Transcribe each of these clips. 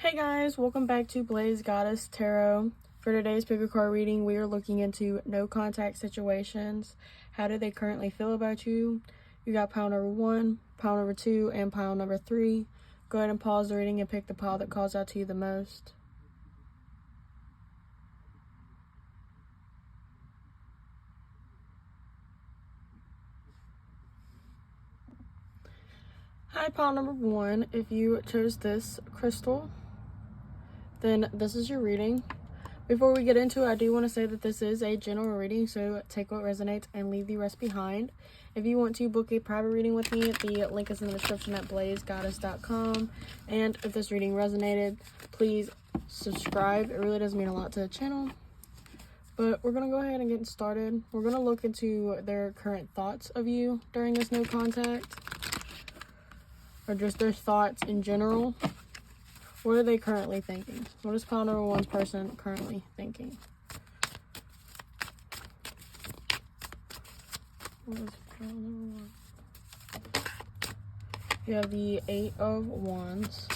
Hey guys, welcome back to Blaze Goddess Tarot. For today's pick a card reading, we are looking into no contact situations. How do they currently feel about you? You got pile number 1, pile number 2, and pile number 3. Go ahead and pause the reading and pick the pile that calls out to you the most. Hi, pile number 1. If you chose this crystal, then this is your reading. Before we get into it, I do want to say that this is a general reading, so take what resonates and leave the rest behind. If you want to book a private reading with me, the link is in the description at BlazedGoddess.com. And if this reading resonated, please subscribe. It really does mean a lot to the channel. But we're going to go ahead and get started. We're going to look into their current thoughts of you during this no contact, or just their thoughts in general. What are they currently thinking? What is pile number 1's person currently thinking? What is pile number 1? You have the 8 of Wands.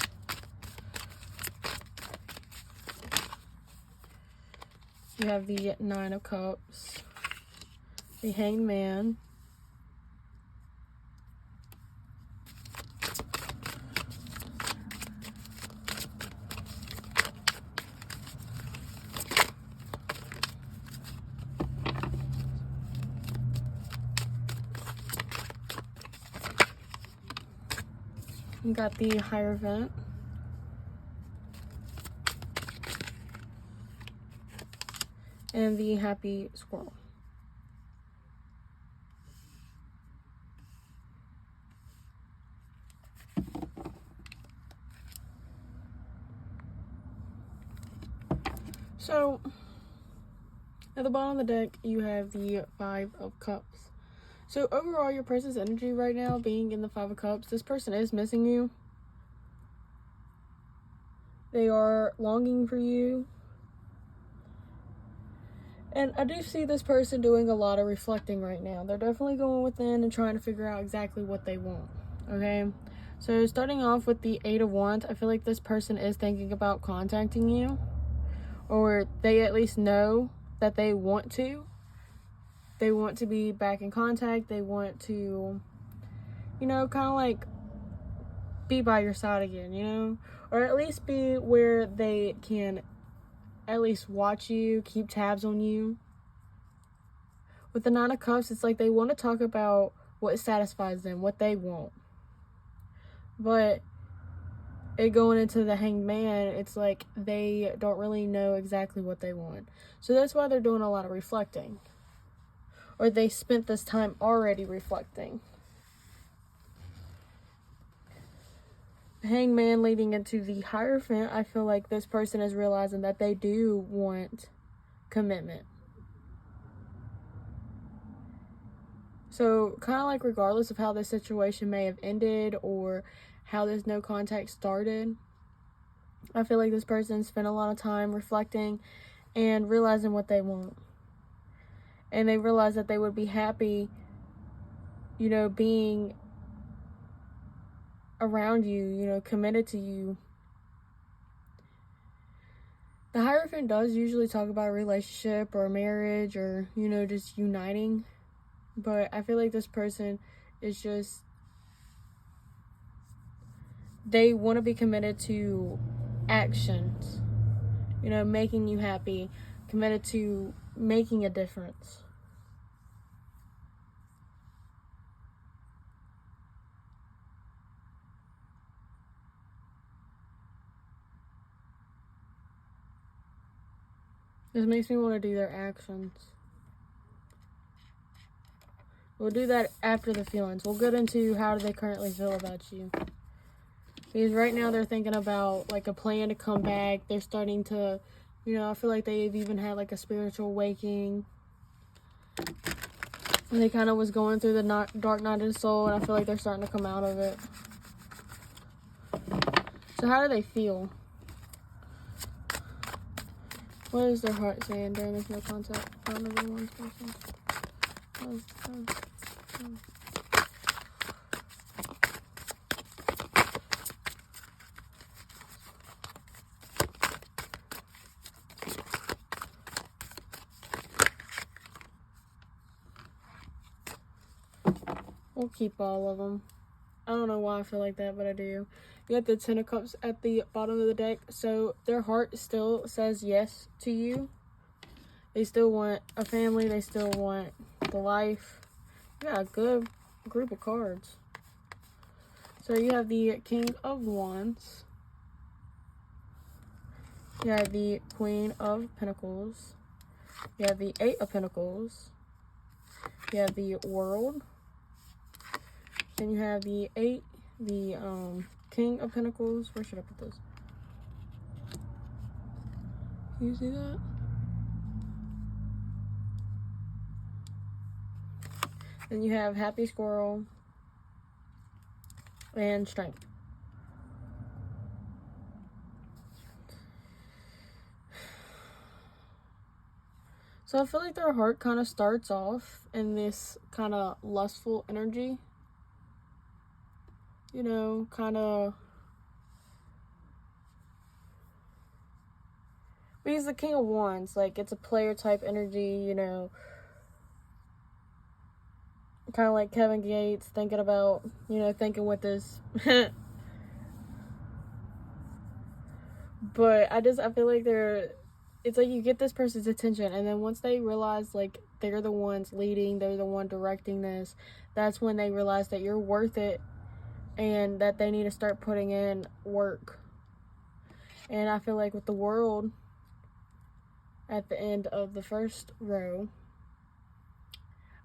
You have the 9 of Cups. The Hanged Man. You got the Hierophant. And the Happy Squirrel. So, at the bottom of the deck, you have the 5 of Cups. So overall, your person's energy right now, being in the 5 of Cups, this person is missing you. They are longing for you. And I do see this person doing a lot of reflecting right now. They're definitely going within and trying to figure out exactly what they want. Okay? So starting off with the 8 of Wands, I feel like this person is thinking about contacting you. Or they at least know that they want to. They want to be back in contact. They want to, you know, kind of like be by your side again, you know? Or at least be where they can at least watch you, keep tabs on you. With the 9 of Cups, it's like they want to talk about what satisfies them, what they want. But it going into the Hanged Man, it's like they don't really know exactly what they want. So that's why they're doing a lot of reflecting. Or they spent this time already reflecting. Hanged Man leading into the Hierophant, I feel like this person is realizing that they do want commitment. So, kind of like regardless of how this situation may have ended or how this no contact started, I feel like this person spent a lot of time reflecting and realizing what they want. And they realize that they would be happy, you know, being around you, you know, committed to you. The Hierophant does usually talk about a relationship or marriage or, you know, just uniting. But I feel like this person is just, they want to be committed to actions, you know, making you happy, committed to making a difference. This makes me want to do their actions. We'll do that after the feelings. We'll get into how do they currently feel about you. Because right now they're thinking about like a plan to come back. They're starting to, you know, I feel like they've even had like a spiritual awakening. And they kind of was going through the dark night of the soul, and I feel like they're starting to come out of it. So how do they feel? What is their heart saying during this no contact? I don't know one person. We'll keep all of them. I don't know why I feel like that, but I do. You got the Ten of Cups at the bottom of the deck. So their heart still says yes to you. They still want a family. They still want the life. You got a good group of cards. So you have the King of Wands. You have the Queen of Pentacles. You have the Eight of Pentacles. You have the World. Then you have the King of Pentacles. Where should I put this? Can you see that? Then you have Happy Squirrel and Strength. So I feel like their heart kind of starts off in this kind of lustful energy. You know, kind of. But he's the King of Wands. Like, it's a player type energy, you know. Kind of like Kevin Gates thinking about, you know, thinking with this. But I feel like it's like you get this person's attention, and then once they realize, like, they're the ones leading, they're the one directing this, that's when they realize that you're worth it and that they need to start putting in work. And I feel like with the World at the end of the first row,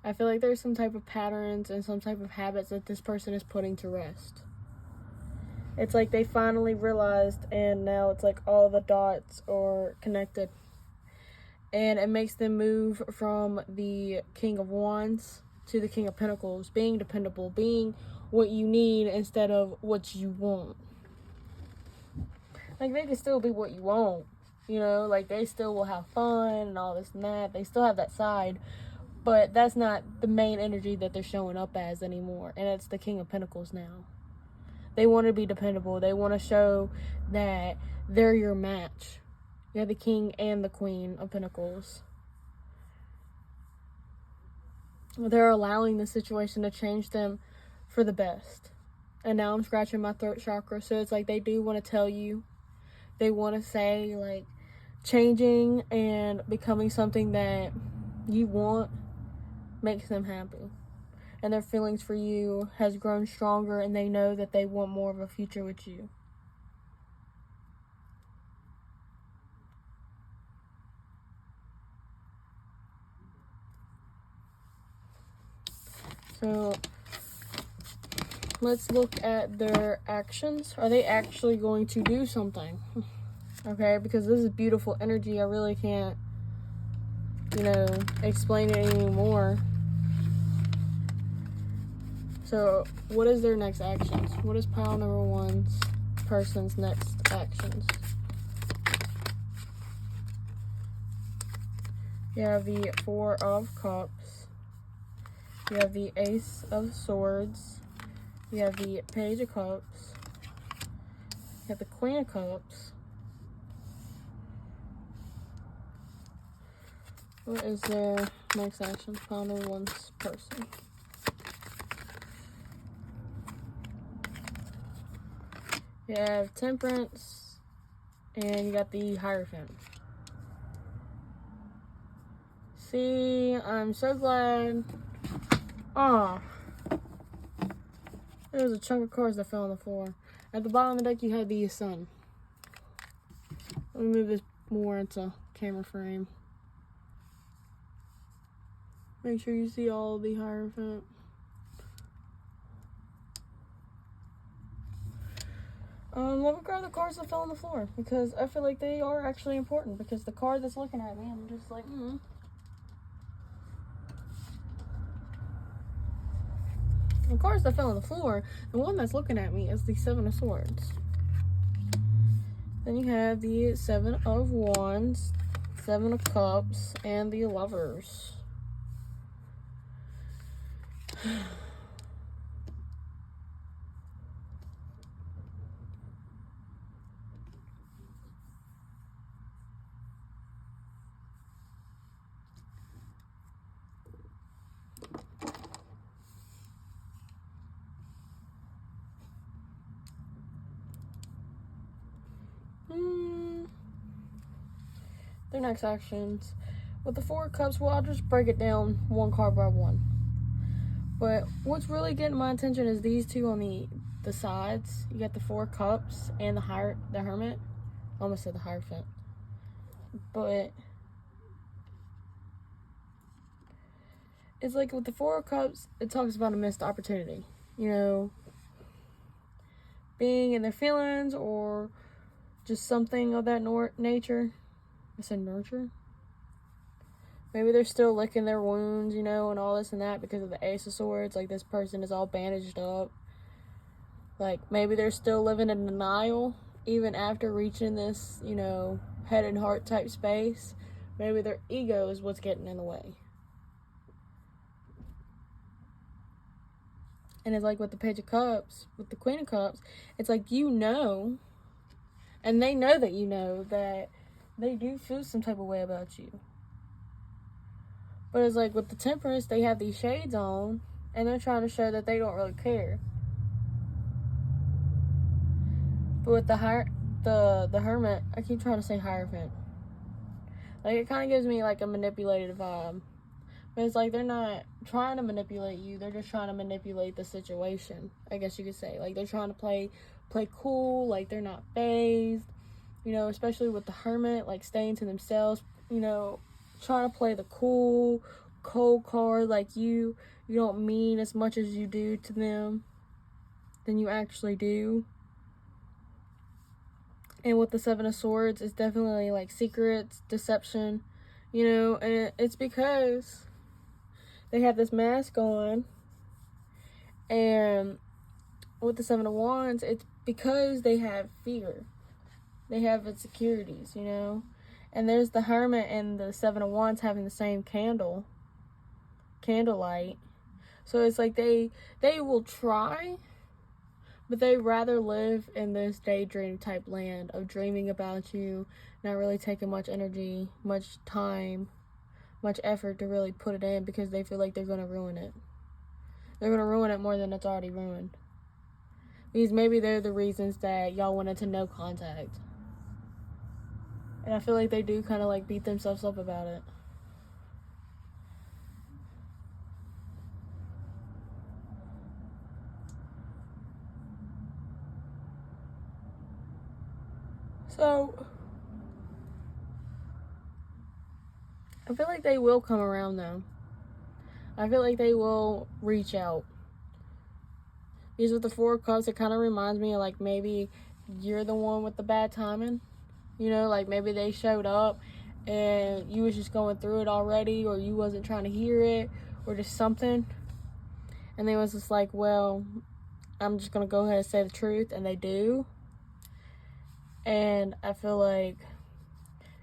I feel like there's some type of patterns and some type of habits that this person is putting to rest. It's like they finally realized, and now it's like all the dots are connected. And it makes them move from the King of Wands to the King of Pentacles, being dependable, being what you need instead of what you want. Like, they can still be what you want, you know, like, they still will have fun and all this and that. They still have that side, but that's not the main energy that they're showing up as anymore. And it's the King of Pentacles now. They want to be dependable. They want to show that they're your match. You have the King and the Queen of Pentacles. They're allowing the situation to change them for the best. And now I'm scratching my throat chakra. So it's like they do want to tell you. They want to say, like, changing and becoming something that you want makes them happy. And their feelings for you has grown stronger, and they know that they want more of a future with you. So let's look at their actions. Are they actually going to do something? Okay, because this is beautiful energy. I really can't, you know, explain it anymore. So, what is their next actions? What is pile number one's person's next actions? You have the Four of Cups. You have the Ace of Swords. You have the Page of Cups. You have the Queen of Cups. What is their next action? Pile number one's person. You have Temperance, and you got the Hierophant. See, I'm so glad. Oh, there was a chunk of cards that fell on the floor. At the bottom of the deck, you have the Sun. Let me move this more into camera frame. Make sure you see all the Hierophant. Let me grab the cards that fell on the floor, because I feel like they are actually important, because the card that's looking at me, I'm just like, The cards that fell on the floor, the one that's looking at me is the Seven of Swords. Then you have the Seven of Wands, Seven of Cups, and the Lovers. their next actions. With the Four of Cups, well, I'll just break it down one card by one. But what's really getting my attention is these two on the sides. You got the Four of Cups and the Hermit. I almost said the Hierophant. But it's like with the Four of Cups, it talks about a missed opportunity. You know, being in their feelings or just something of that nature. I said nurture. Maybe they're still licking their wounds, you know, and all this and that because of the Ace of Swords. Like, this person is all bandaged up. Like, maybe they're still living in denial even after reaching this, you know, head and heart type space. Maybe their ego is what's getting in the way. And it's like with the Page of Cups, with the Queen of Cups, it's like, you know, and they know that you know that they do feel some type of way about you. But it's like with the Temperance, they have these shades on, and they're trying to show that they don't really care. But with the Hermit, I keep trying to say Hierophant. Like, it kind of gives me like a manipulated vibe. But it's like they're not trying to manipulate you. They're just trying to manipulate the situation, I guess you could say. Like, they're trying to play cool. Like, they're not phased. You know, especially with the Hermit, like, staying to themselves. You know, trying to play the cool, cold card. Like, you don't mean as much as you do to them than you actually do. And with the Seven of Swords, it's definitely like secrets, deception, you know, and it's because they have this mask on. And with the Seven of Wands, it's because they have fear. They have insecurities, you know. And there's the Hermit and the Seven of Wands having the same candlelight. So it's like they will try, but they rather live in this daydream type land of dreaming about you, not really taking much energy, much time, much effort to really put it in because they feel like they're going to ruin it. They're going to ruin it more than it's already ruined. Because maybe they're the reasons that y'all went into no contact. And I feel like they do kind of like beat themselves up about it. So, I feel like they will come around though. I feel like they will reach out. Because with the Four of Cups, it kind of reminds me of like maybe you're the one with the bad timing. You know, like maybe they showed up and you was just going through it already, or you wasn't trying to hear it, or just something. And they was just like, well, I'm just going to go ahead and say the truth. And they do. And I feel like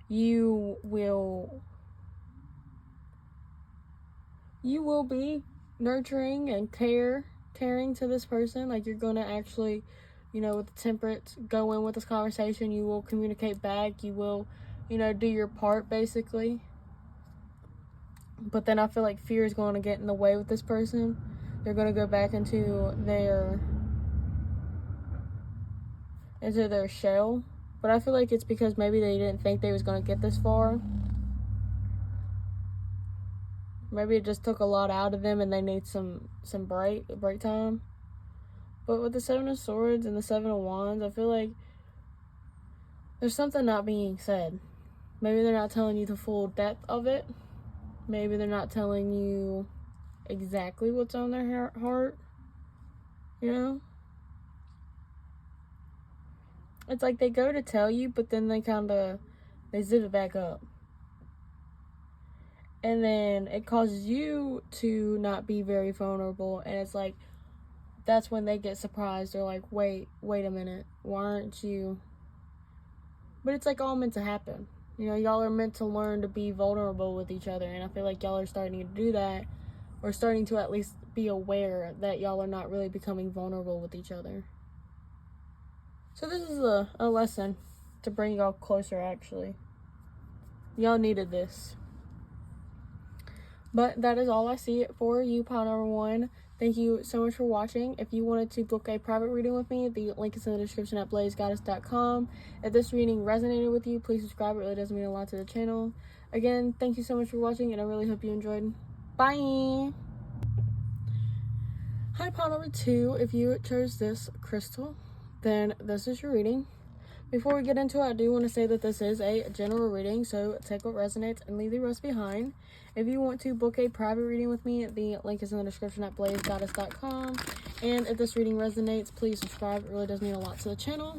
you will be nurturing and caring to this person. Like, you're going to actually, you know, with the Temperance, go in with this conversation. You will communicate back. You will, you know, do your part, basically. But then I feel like fear is going to get in the way with this person. They're going to go back into their shell. But I feel like it's because maybe they didn't think they was going to get this far. Maybe it just took a lot out of them and they need some break time. But with the Seven of Swords and the Seven of Wands, I feel like there's something not being said. Maybe they're not telling you the full depth of it. Maybe they're not telling you exactly what's on their heart. You know? It's like they go to tell you, but then they zip it back up. And then it causes you to not be very vulnerable. And it's like, that's when they get surprised. They're like, wait a minute. Why aren't you? But it's like all meant to happen. You know, y'all are meant to learn to be vulnerable with each other. And I feel like y'all are starting to do that. Or starting to at least be aware that y'all are not really becoming vulnerable with each other. So this is a lesson to bring y'all closer, actually. Y'all needed this. But that is all I see it for you, pile number one. Thank you so much for watching. If you wanted to book a private reading with me, the link is in the description at BlazedGoddessTarot. If this reading resonated with you, please subscribe. It really does mean a lot to the channel. Again, thank you so much for watching, and I really hope you enjoyed. Bye! Hi, pile number 2. If you chose this crystal, then this is your reading. Before we get into it, I do want to say that this is a general reading, so take what resonates and leave the rest behind. If you want to book a private reading with me, the link is in the description at BlazedGoddessTarot. And if this reading resonates, please subscribe. It really does mean a lot to the channel.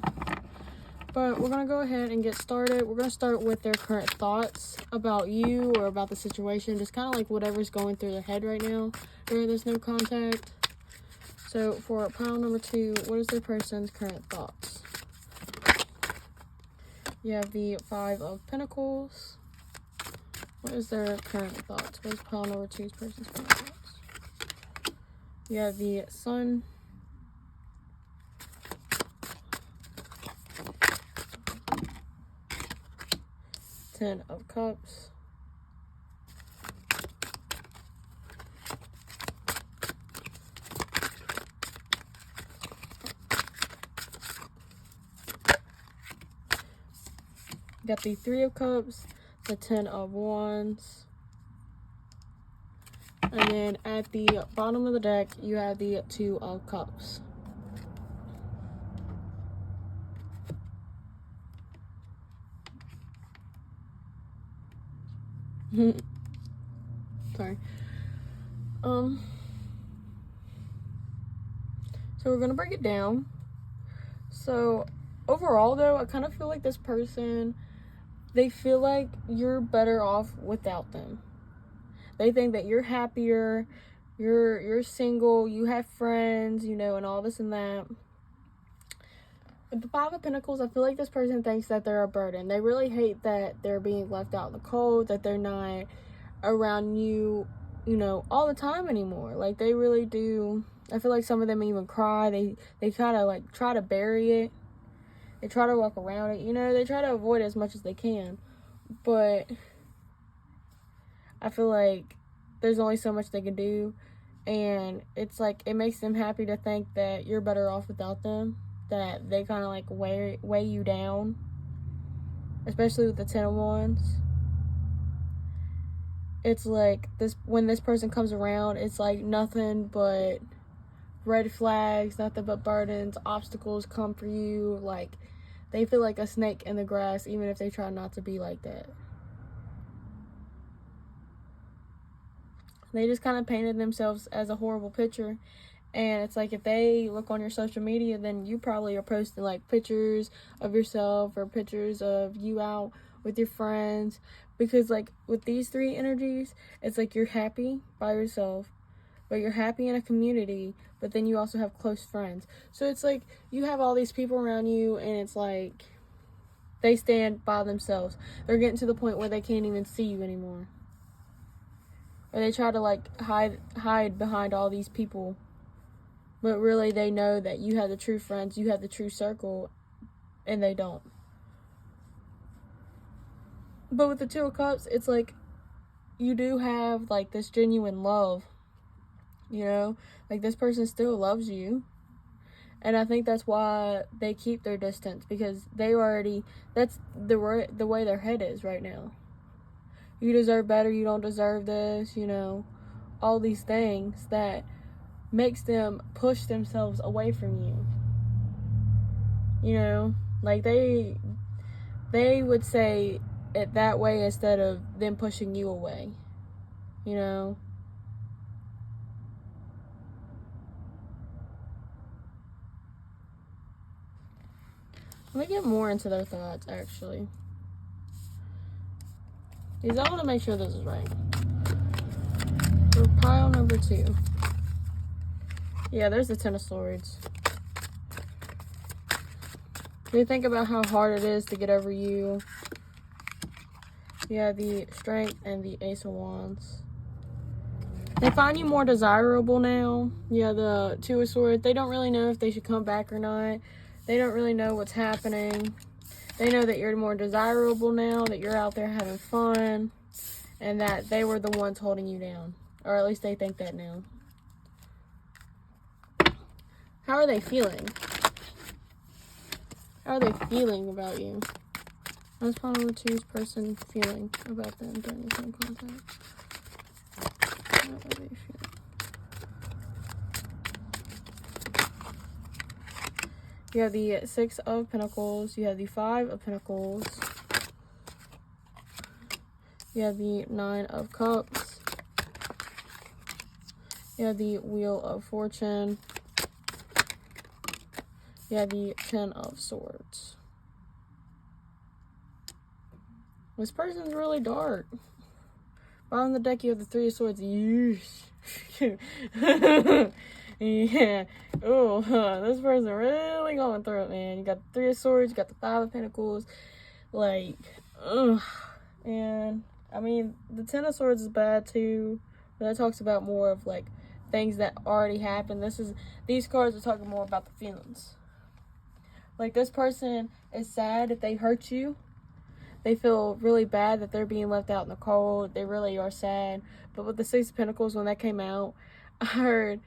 But we're going to go ahead and get started. We're going to start with their current thoughts about you or about the situation. Just kind of like whatever's going through their head right now during this no contact. So for pile number 2, what is their person's current thoughts? You have the 5 of Pentacles. What is their current thoughts? What is pile number 2's person's current thoughts? You have the Sun. Ten of Cups. Got the 3 of Cups, the 10 of Wands, and then at the bottom of the deck, you have the 2 of Cups. Sorry. So we're gonna break it down. So overall, though, I kind of feel like this person, they feel like you're better off without them. They think that you're happier, you're single, you have friends, you know, and all this and that. With the 5 of Pentacles, I feel like this person thinks that they're a burden. They really hate that they're being left out in the cold, that they're not around you, you know, all the time anymore. Like, they really do. I feel like some of them even cry. They kind of like try to bury it. They try to walk around it, you know, they try to avoid it as much as they can. But I feel like there's only so much they can do. And it's like, it makes them happy to think that you're better off without them. That they kind of like weigh you down. Especially with the 10 of Wands. It's like, when this person comes around, it's like nothing but red flags, nothing but burdens, obstacles come for you. Like, they feel like a snake in the grass, even if they try not to be like that. They just kind of painted themselves as a horrible picture. And it's like, if they look on your social media, then you probably are posting like pictures of yourself or pictures of you out with your friends. Because like with these 3 energies, it's like you're happy by yourself, but you're happy in a community, but then you also have close friends. So it's like you have all these people around you, and it's like they stand by themselves. They're getting to the point where they can't even see you anymore. Or they try to like hide behind all these people. But really they know that you have the true friends, you have the true circle, and they don't. But with the 2 of Cups, it's like you do have like this genuine love. You know, like this person still loves you. And I think that's why they keep their distance, because they already, that's the way their head is right now. You deserve better, you don't deserve this, you know, all these things that makes them push themselves away from you. You know, like they would say it that way instead of them pushing you away, you know. Let me get more into their thoughts, actually. Because I want to make sure this is right. For pile number 2. Yeah, there's the 10 of Swords. They think about how hard it is to get over you. You have the Strength and the Ace of Wands. They find you more desirable now. Yeah, the 2 of Swords. They don't really know if they should come back or not. They don't really know what's happening. They know that you're more desirable now, that you're out there having fun, and that they were the ones holding you down. Or at least they think that now. How are they feeling? How are they feeling about you? How's pile number two's person feeling about them during this phone contact? How are they feeling? You have the Six of Pentacles. You have the Five of Pentacles. You have the Nine of Cups. You have the Wheel of Fortune. You have the Ten of Swords. This person's really dark. Bottom of the deck, you have the Three of Swords. Yeah. Oh, this person really going through it, man. You got the Three of Swords, you got the Five of Pentacles. Like, ugh. And, I mean, the Ten of Swords is bad too. But that talks about more of, like, things that already happened. These cards are talking more about the feelings. Like, this person is sad if they hurt you. They feel really bad that they're being left out in the cold. They really are sad. But with the Six of Pentacles, when that came out, I heard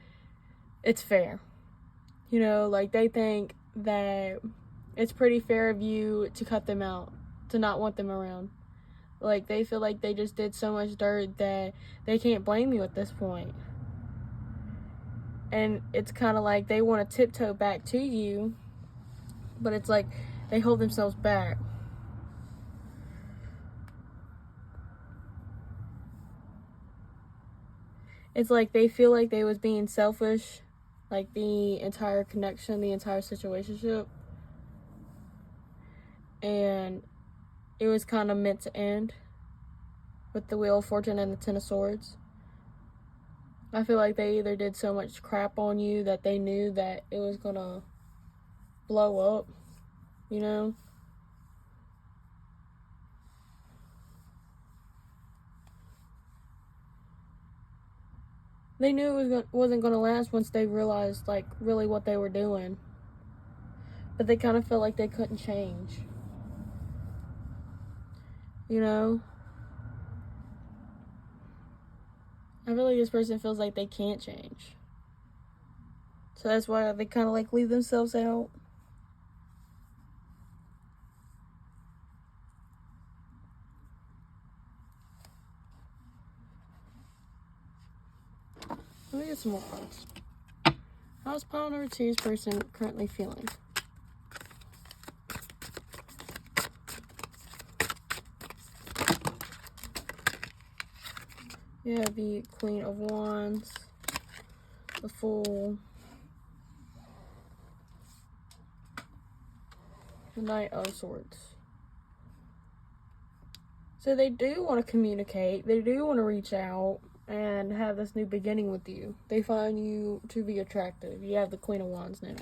it's fair. You know, like, they think that it's pretty fair of you to cut them out, to not want them around. Like, they feel like they just did so much dirt that they can't blame you at this point. And it's kind of like they want to tiptoe back to you, but it's like they hold themselves back. It's like they feel like they was being selfish, like the entire connection, the entire situationship. And it was kind of meant to end with the Wheel of Fortune and the Ten of Swords. I feel like they either did so much crap on you that they knew that it was gonna blow up, you know? They knew it wasn't gonna last once they realized, like, really what they were doing. But they kind of felt like they couldn't change. You know? I feel like this person feels like they can't change. So that's why they kind of like leave themselves out. Let me get some more cards. How's pile number two's person currently feeling? You have the Queen of Wands, the Fool, the Knight of Swords. So they do want to communicate. They do want to reach out and have this new beginning with you. They find you to be attractive. You have the Queen of Wands now.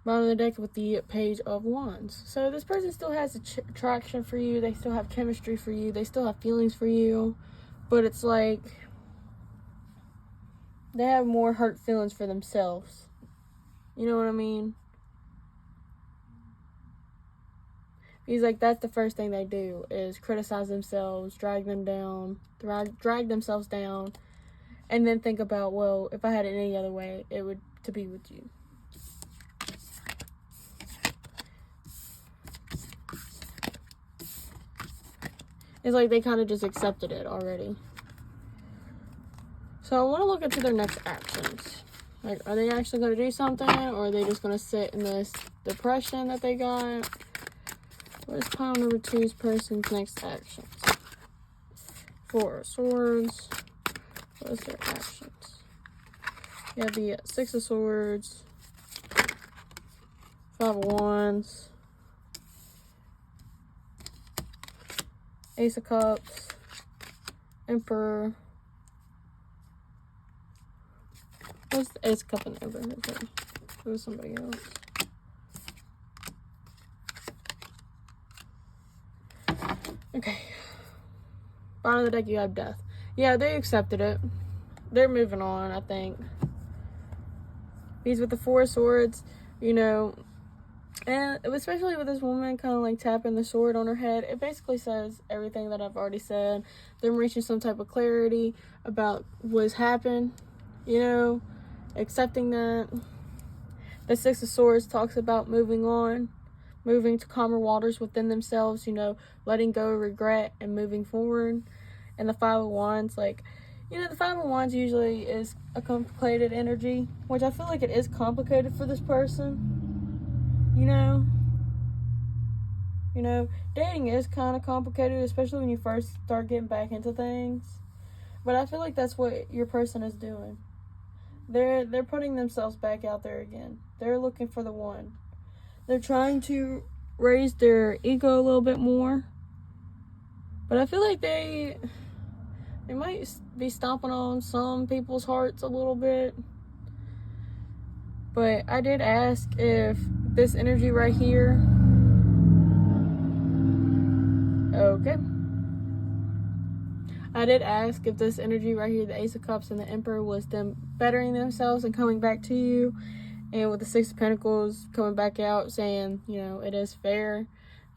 Bottom of the deck with the Page of Wands. So this person still has attraction for you. They still have chemistry for you. They still have feelings for you. But it's like they have more hurt feelings for themselves. You know what I mean? He's like, that's the first thing they do is criticize themselves, drag themselves down, and then think about, well, if I had it any other way, it would to be with you. It's like they kind of just accepted it already. So I want to look into their next actions. Like, are they actually going to do something, or are they just going to sit in this depression that they got? What is pile number two's person's next actions? Four of Swords. What is their actions? You have the Six of Swords, Five of Wands, Ace of Cups, Emperor. What's the Ace of Cups and Emperor? It was somebody else. Okay. Bottom of the deck, you have Death. Yeah, they accepted it. They're moving on, I think. These with the Four of Swords, you know, and especially with this woman kind of like tapping the sword on her head, it basically says everything that I've already said. Them reaching some type of clarity about what's happened, you know, accepting that. The Six of Swords talks about moving on, moving to calmer waters within themselves, you know, letting go of regret and moving forward. And the Five of Wands, like, you know, the Five of Wands usually is a complicated energy, which I feel like it is complicated for this person, you know. You know, dating is kind of complicated, especially when you first start getting back into things. But I feel like that's what your person is doing. They're putting themselves back out there again. They're looking for the one. They're trying to raise their ego a little bit more. But I feel like they might be stomping on some people's hearts a little bit. But I did ask if this energy right here... Okay. I did ask if this energy right here, the Ace of Cups and the Emperor, was them bettering themselves and coming back to you. And with the Six of Pentacles coming back out saying, you know, it is fair.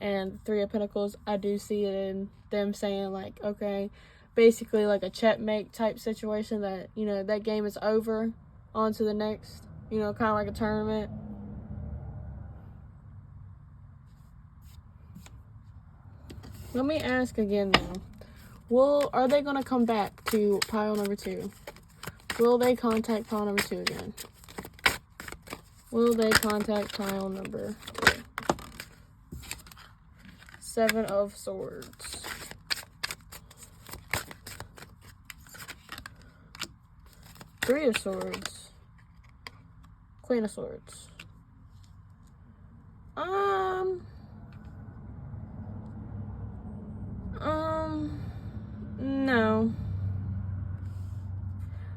And the Three of Pentacles, I do see it in them saying, like, okay, basically like a checkmate type situation that, you know, that game is over, on to the next, you know, kind of like a tournament. Let me ask again though. Are they going to come back to pile number 2? Will they contact pile number 2 again? Will they contact pile number 2? Seven of Swords. Three of Swords. Queen of Swords. No.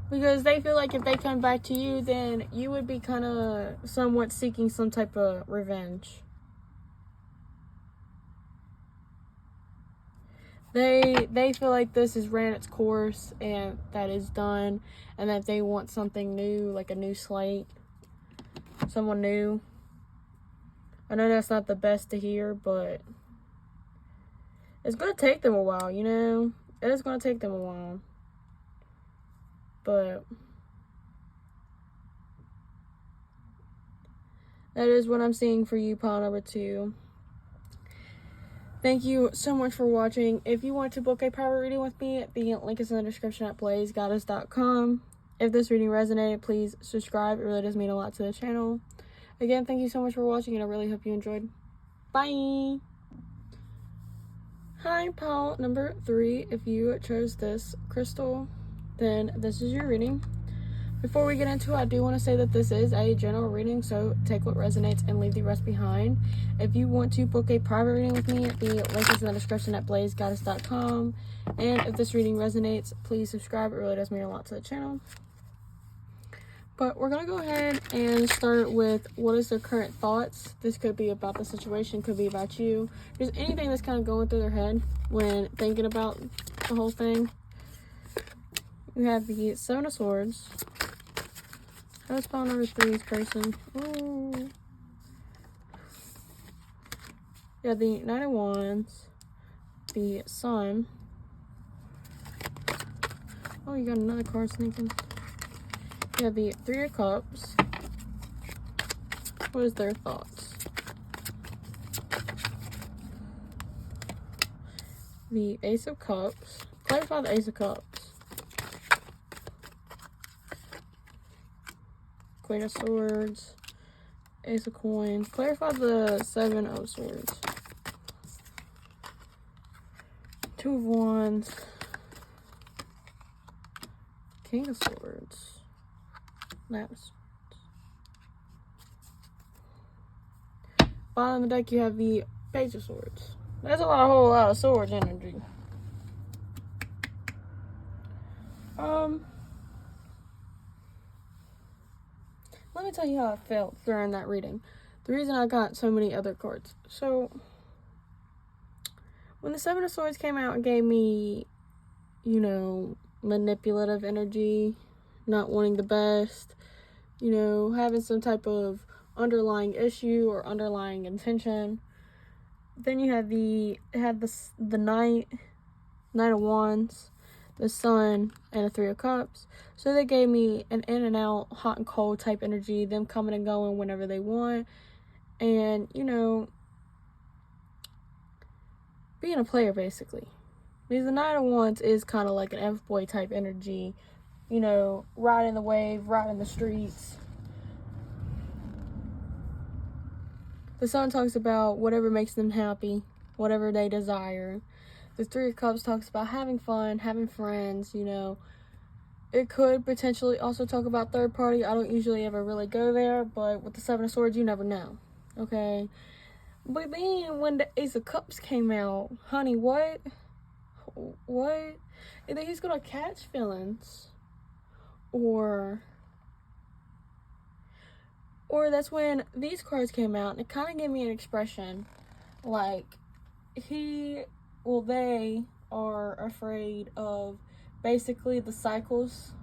Because they feel like if they come back to you, then you would be kind of somewhat seeking some type of revenge. They feel like this has ran its course and that is done, and that they want something new, like a new slate. Someone new. I know that's not the best to hear, but it's going to take them a while, you know? It is going to take them a while. But that is what I'm seeing for you, pile number 2. Thank you so much for watching. If you want to book a private reading with me, the link is in the description at BlazedGoddessTarot. If this reading resonated, please subscribe. It really does mean a lot to the channel. Again, thank you so much for watching, and I really hope you enjoyed. Bye! Hi, pile number 3. If you chose this crystal, then this is your reading. Before we get into it, I do want to say that this is a general reading, so take what resonates and leave the rest behind. If you want to book a private reading with me, the link is in the description at BlazedGoddess.com. And if this reading resonates, please subscribe. It really does mean a lot to the channel. But we're going to go ahead and start with what is their current thoughts. This could be about the situation, could be about you. Just anything that's kind of going through their head when thinking about the whole thing. We have the Seven of Swords. How's pile number 3's person? Ooh. Yeah, the Knight of Wands. The Sun. Oh, you got another card sneaking. Yeah, the Three of Cups. What is their thoughts? The Ace of Cups. Clarify the Ace of Cups. Queen of Swords. Ace of Coins. Clarify the Seven of Swords. Two of Wands. King of Swords. Knight of Swords. Bottom of the deck, you have the Page of Swords. That's a whole lot of swords energy. Let me tell you how I felt during that reading. The reason I got so many other cards. So, when the Seven of Swords came out, it gave me, you know, manipulative energy, not wanting the best, you know, having some type of underlying issue or underlying intention. Then you had the Knight of Wands. the Sun, and the Three of Cups. So they gave me an in and out, hot and cold type energy, them coming and going whenever they want, and, you know, being a player, basically. Because the Knight of Wands is kind of like an F-boy type energy, you know, riding the wave, riding the streets. The Sun talks about whatever makes them happy, whatever they desire. The Three of Cups talks about having fun, having friends, you know. It could potentially also talk about third party. I don't usually ever really go there, but with the Seven of Swords, you never know, okay? But then when the Ace of Cups came out, honey, what? And then he's gonna catch feelings. Or that's when these cards came out, and it kind of gave me an expression like they are afraid of basically the cycles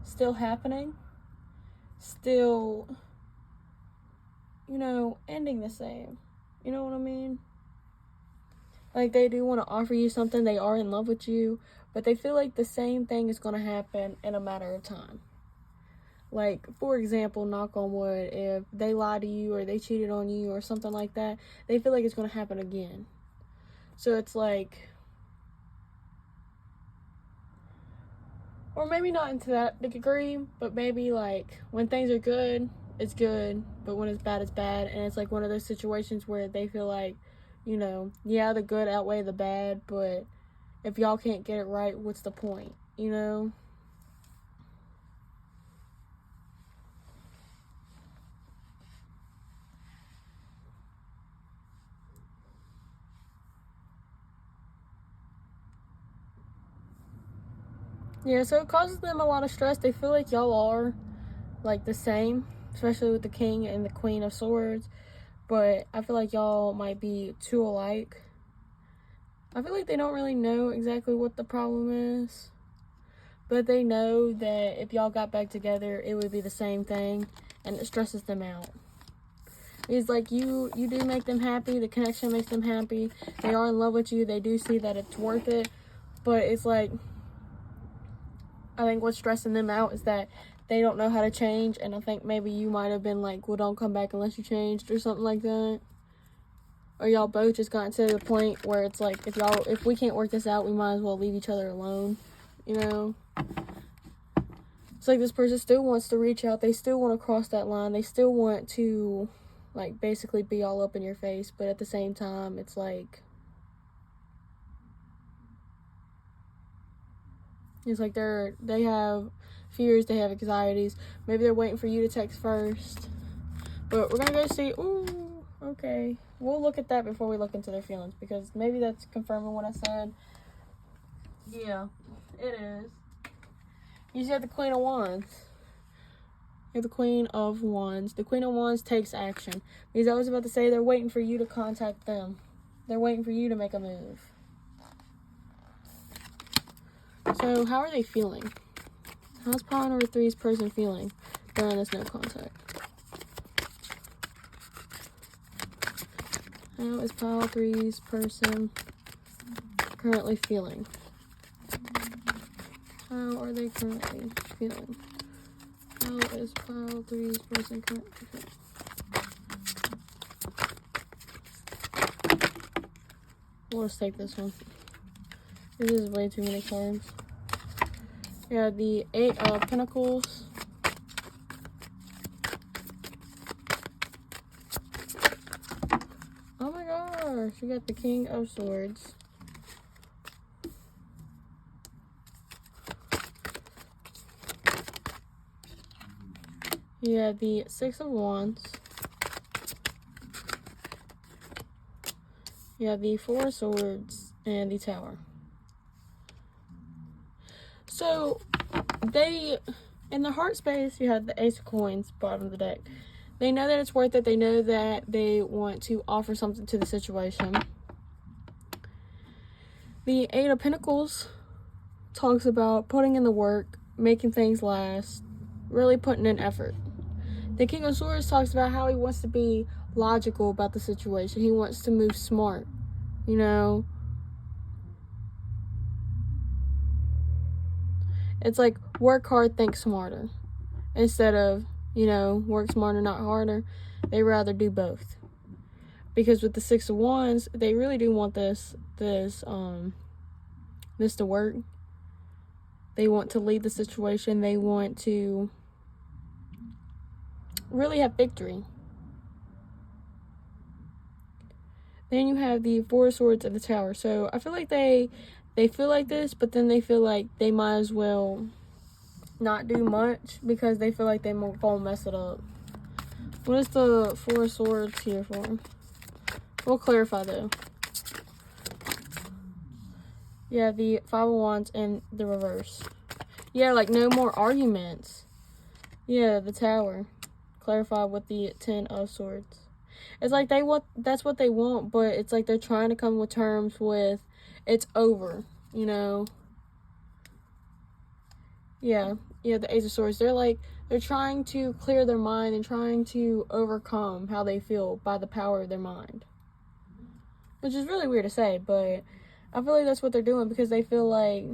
still happening, still, you know, ending the same. You know what I mean? Like, they do want to offer you something, they are in love with you, but they feel like the same thing is going to happen in a matter of time. Like, for example, knock on wood, if they lied to you or they cheated on you or something like that, they feel like it's going to happen again. So it's like, or maybe not into that degree, but maybe like when things are good, it's good, but when it's bad, it's bad. And it's like one of those situations where they feel like, you know, yeah, the good outweigh the bad, but if y'all can't get it right, what's the point, you know? Yeah, so it causes them a lot of stress. They feel like y'all are, like, the same, especially with the King and the Queen of Swords. But I feel like y'all might be too alike. I feel like they don't really know exactly what the problem is. But they know that if y'all got back together, it would be the same thing. And it stresses them out. It's like you do make them happy. The connection makes them happy. They are in love with you. They do see that it's worth it. But it's like, I think what's stressing them out is that they don't know how to change, and I think maybe you might have been like, well, don't come back unless you changed or something like that. Or y'all both just gotten to the point where it's like, if we can't work this out, we might as well leave each other alone, you know? It's like this person still wants to reach out, they still want to cross that line, they still want to, like, basically be all up in your face, but at the same time, it's like, they have fears, they have anxieties. Maybe they're waiting for you to text first. But we're gonna go see. Ooh, okay. We'll look at that before we look into their feelings, because maybe that's confirming what I said. Yeah, it is. You have the Queen of Wands. You have the Queen of Wands. The Queen of Wands takes action. Because I was about to say, they're waiting for you to contact them. They're waiting for you to make a move. So, how are they feeling? How's pile number 3's person feeling during this no contact? How is pile 3's person currently feeling? How are they currently feeling? How is pile 3's person currently feeling? We'll just take this one. This is way too many cards. Yeah, the 8 of Pentacles. Oh my gosh, you got the King of Swords. You have the 6 of Wands. You have the 4 of Swords and the Tower. So, in the heart space, you have the Ace of Coins, bottom of the deck. They know that it's worth it. They know that they want to offer something to the situation. The 8 of Pentacles talks about putting in the work, making things last, really putting in effort. The King of Swords talks about how he wants to be logical about the situation. He wants to move smart, you know. It's like work hard, think smarter. Instead of, you know, work smarter, not harder. They rather do both. Because with the Six of Wands, they really do want this to work. They want to lead the situation. They want to really have victory. Then you have the Four of Swords and the Tower. So I feel like they feel like this, but then they feel like they might as well not do much because they feel like they won't mess it up. What is the Four of Swords here for? We'll clarify though. Yeah, the Five of Wands in the reverse. Yeah, like no more arguments. Yeah, the Tower. Clarify with the Ten of Swords. It's like that's what they want, but it's like they're trying to come with terms with it's over, you know. Yeah, the Ace of Swords. They're trying to clear their mind and trying to overcome how they feel by the power of their mind. Which is really weird to say, but I feel like that's what they're doing because they feel like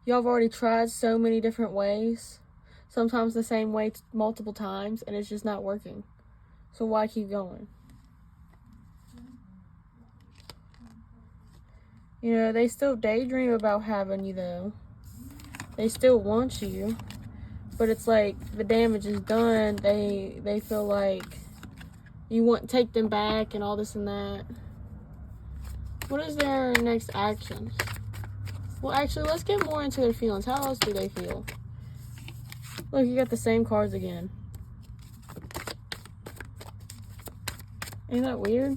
y'all have already tried so many different ways, sometimes the same way multiple times, and it's just not working. So why keep going? You know, they still daydream about having you though. They still want you, but it's like the damage is done. They feel like you want to take them back and all this and that. What is their next actions? Well, actually, let's get more into their feelings. How else do they feel? Look, you got the same cards again. Ain't that weird?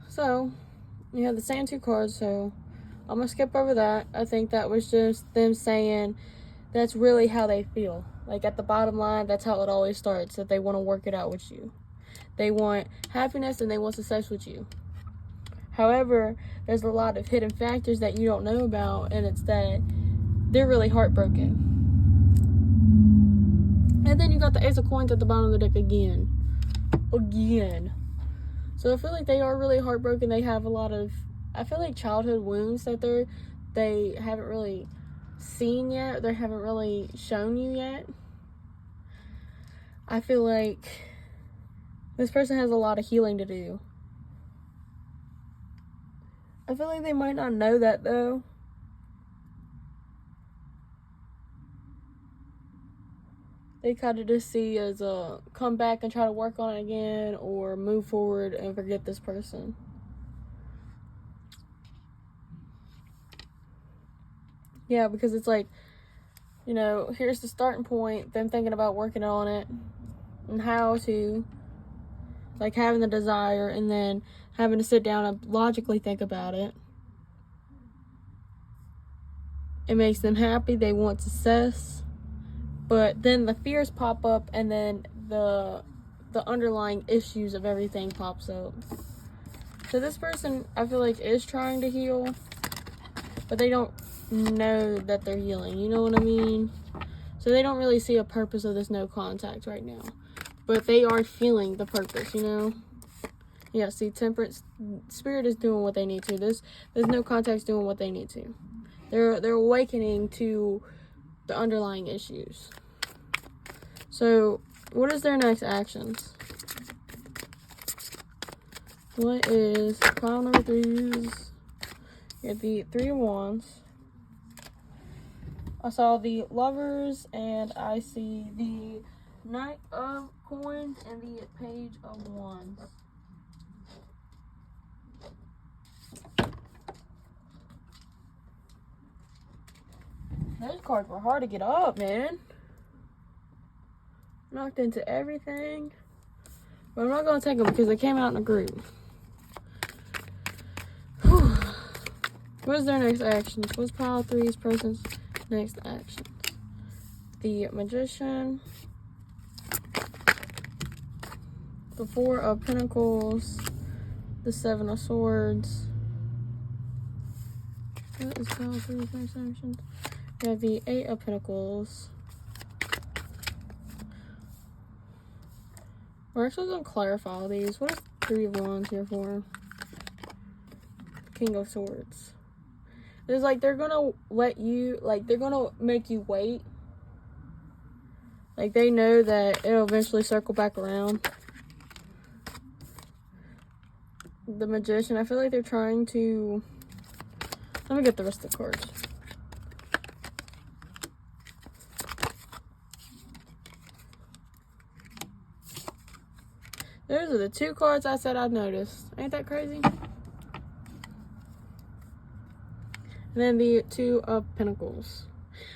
So, you have the same two cards, so I'm going to skip over that. I think that was just them saying that's really how they feel. Like, at the bottom line, that's how it always starts, that they want to work it out with you. They want happiness and they want success with you. However, there's a lot of hidden factors that you don't know about, and it's that they're really heartbroken. And then you got the Ace of Coins at the bottom of the deck again. So I feel like they are really heartbroken. They have a lot of, I feel like, childhood wounds that they haven't really seen yet. They haven't really shown you yet. I feel like this person has a lot of healing to do. I feel like they might not know that though. They kind of just see as a come back and try to work on it again or move forward and forget this person. Yeah, because it's like, you know, here's the starting point, them thinking about working on it and how to, like having the desire and then having to sit down and logically think about it. It makes them happy, they want success. But then the fears pop up and then the underlying issues of everything pops up. So this person, I feel like, is trying to heal, but they don't know that they're healing. You know what I mean? So they don't really see a purpose of this no contact right now. But they are feeling the purpose, you know? Yeah, see, Temperance, Spirit is doing what they need to. This no contact's doing what they need to. They're awakening to the underlying issues. So, what is their next actions? What is pile number 3's? You have the Three of Wands. I saw the Lovers, and I see the Knight of Coins and the Page of Wands. Those cards were hard to get up, man. Knocked into everything. But I'm not going to take them because they came out in a group. Whew. What is their next actions? What's pile 3's person's next actions? The Magician. The Four of Pentacles. The Seven of Swords. What is called for these next actions? We have the 8 of Pentacles. We're actually going to clarify all these. What is 3 of Wands here for? King of Swords. It's like they're going to let you, like they're going to make you wait. Like they know that it'll eventually circle back around. The Magician, I feel like they're trying to... Let me get the rest of the cards. Those are the 2 cards I said I'd noticed. Ain't that crazy? And then the 2 of Pentacles.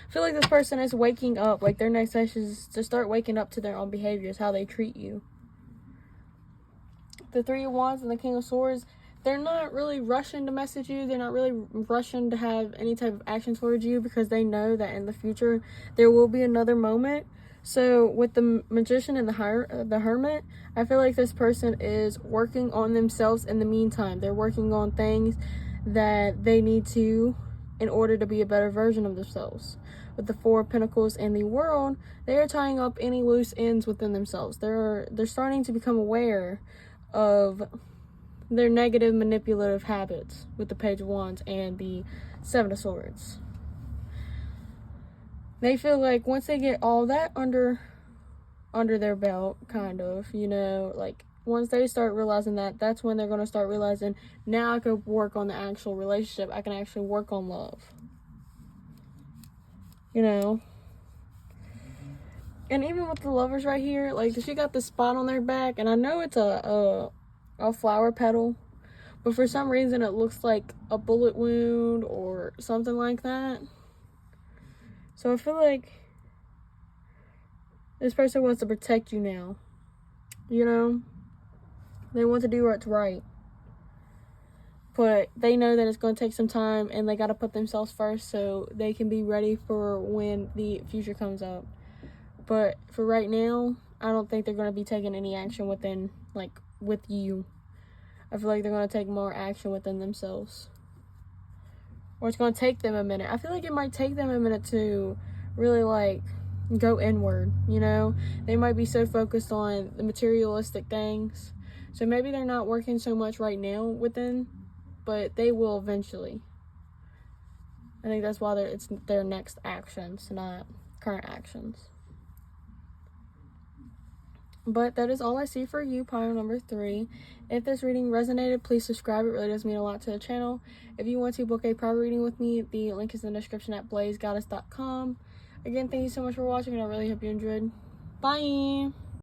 I feel like this person is waking up. Like their next action is to start waking up to their own behaviors, how they treat you. The 3 of Wands and the King of Swords, they're not really rushing to message you. They're not really rushing to have any type of action towards you because they know that in the future there will be another moment. So with the Magician and the Hermit, I feel like this person is working on themselves in the meantime. They're working on things that they need to in order to be a better version of themselves. With the 4 of Pentacles and the World, they are tying up any loose ends within themselves. They're starting to become aware of their negative manipulative habits with the Page of Wands and the 7 of Swords. They feel like once they get all that under their belt, kind of, you know, like once they start realizing that, that's when they're going to start realizing, now I could work on the actual relationship. I can actually work on love. You know? And even with the Lovers right here, like she got the spot on their back, and I know it's a flower petal, but for some reason it looks like a bullet wound or something like that. So I feel like this person wants to protect you now. You know? They want to do what's right. But they know that it's going to take some time and they got to put themselves first so they can be ready for when the future comes up. But for right now, I don't think they're going to be taking any action within, like, with you. I feel like they're going to take more action within themselves. Or it's going to take them a minute. I feel like it might take them a minute to really, like, go inward, you know? They might be so focused on the materialistic things. So maybe they're not working so much right now within, but they will eventually. I think that's why it's their next actions, not current actions. But that is all I see for you, pile number 3. If this reading resonated, please subscribe. It really does mean a lot to the channel. If you want to book a private reading with me, the link is in the description at BlazedGoddess.com. Again, thank you so much for watching, and I really hope you enjoyed. Bye!